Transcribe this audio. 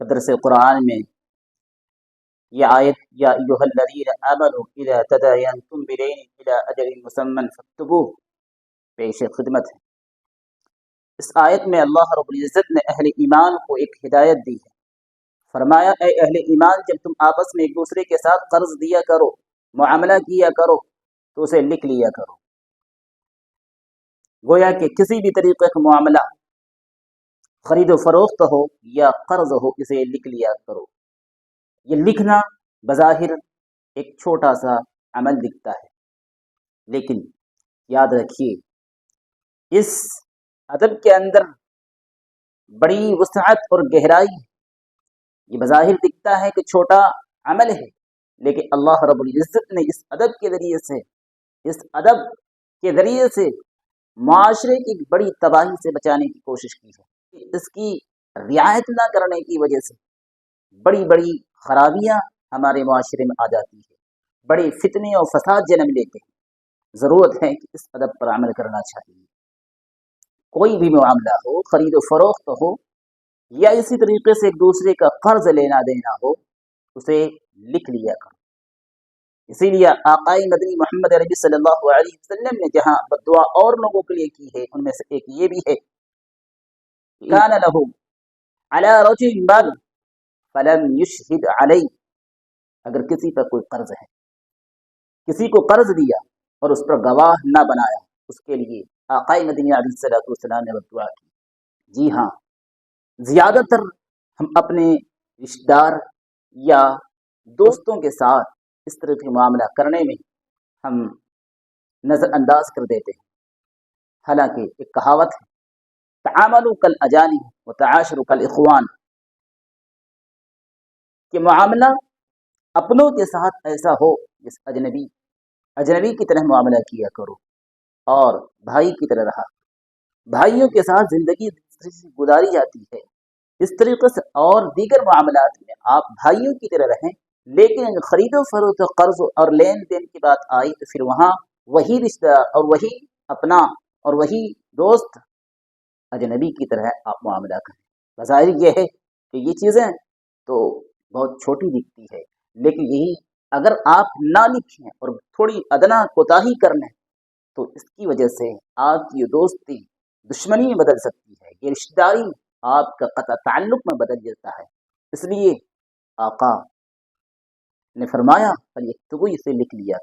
درس قرآن میں یہ آیت یا ایھا الذین آمنوا اذا تداینتم بدین الی اجل مسمى فاکتبوہ پیش خدمت ہے۔ اس آیت میں اللہ رب العزت نے اہل ایمان کو ایک ہدایت دی ہے۔ فرمایا اے اہل ایمان، جب تم آپس میں ایک دوسرے کے ساتھ قرض دیا کرو، معاملہ کیا کرو تو اسے لکھ لیا کرو۔ گویا کہ کسی بھی طریقے کا معاملہ، خرید و فروخت ہو یا قرض ہو، اسے لکھ لیا کرو۔ یہ لکھنا بظاہر ایک چھوٹا سا عمل دکھتا ہے، لیکن یاد رکھیے اس ادب کے اندر بڑی وسعت اور گہرائی ہے۔ یہ بظاہر دکھتا ہے کہ چھوٹا عمل ہے، لیکن اللہ رب العزت نے اس ادب کے ذریعے سے معاشرے کی بڑی تباہی سے بچانے کی کوشش کی ہے۔ اس کی رعایت نہ کرنے کی وجہ سے بڑی بڑی خرابیاں ہمارے معاشرے میں آ جاتی ہیں، بڑے فتنے اور فساد جنم لیتے ہیں۔ ضرورت ہے کہ اس ادب پر عمل کرنا چاہیے۔ کوئی بھی معاملہ ہو، خرید و فروخت ہو یا اسی طریقے سے ایک دوسرے کا قرض لینا دینا ہو، اسے لکھ لیا کرو۔ اسی لیے آقائے مدنی محمد عربی صلی اللہ علیہ وسلم نے جہاں بدعا اور لوگوں کے لیے کی ہے، ان میں سے ایک یہ بھی ہے، کان لہ علی رجل مال فلم یشہد علیہ، اگر کسی پر کوئی قرض ہے، کسی کو قرض دیا اور اس پر گواہ نہ بنایا، اس کے لیے آقائے مدنی علیہ الصلوۃ والسلام نے بدعا کی۔ جی ہاں، زیادہ تر ہم اپنے رشتہ دار یا دوستوں کے ساتھ اس طرح کے معاملہ کرنے میں ہم نظر انداز کر دیتے ہیں۔ حالانکہ ایک کہاوت ہے، تعاملوا کالاجانب وتعاشروا کالاخوان، کہ معاملہ اپنوں کے ساتھ ایسا ہو جس اجنبی کی طرح معاملہ کیا کرو، اور بھائی کی طرح رہا۔ بھائیوں کے ساتھ زندگی گزاری جاتی ہے، اس طریقے سے اور دیگر معاملات میں آپ بھائیوں کی طرح رہیں، لیکن اگر خرید و فروخت، قرض اور لین دین کی بات آئی تو پھر وہاں وہی رشتہ دار اور وہی اپنا اور وہی دوست اجنبی کی طرح آپ معاملہ کریں۔ بظاہر یہ ہے کہ یہ چیزیں تو بہت چھوٹی دکھتی ہے، لیکن یہی اگر آپ نہ لکھیں اور تھوڑی ادنا کوتاہی کر لیں تو اس کی وجہ سے آپ کی یہ دوستی دشمنی میں بدل سکتی ہے، یہ رشتہ داری آپ کا قطع تعلق میں بدل جاتا ہے۔ اس لیے آقا نے فرمایا فَلْيَكْتُبُوا، اسے لکھ لیا۔